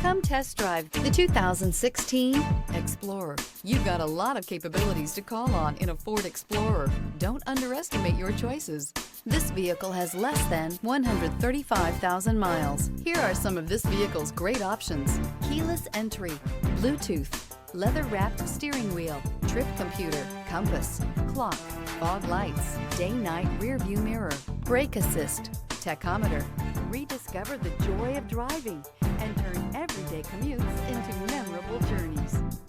Come test drive the 2016 Explorer. You've got a lot of capabilities to call on in a Ford Explorer. Don't underestimate your choices. This vehicle has less than 135,000 miles. Here are some of this vehicle's great options: keyless entry, Bluetooth, leather-wrapped steering wheel, trip computer, compass, clock, fog lights, day-night rear-view mirror, brake assist, tachometer. Rediscover the joy of driving and turn everyday commutes into memorable journeys.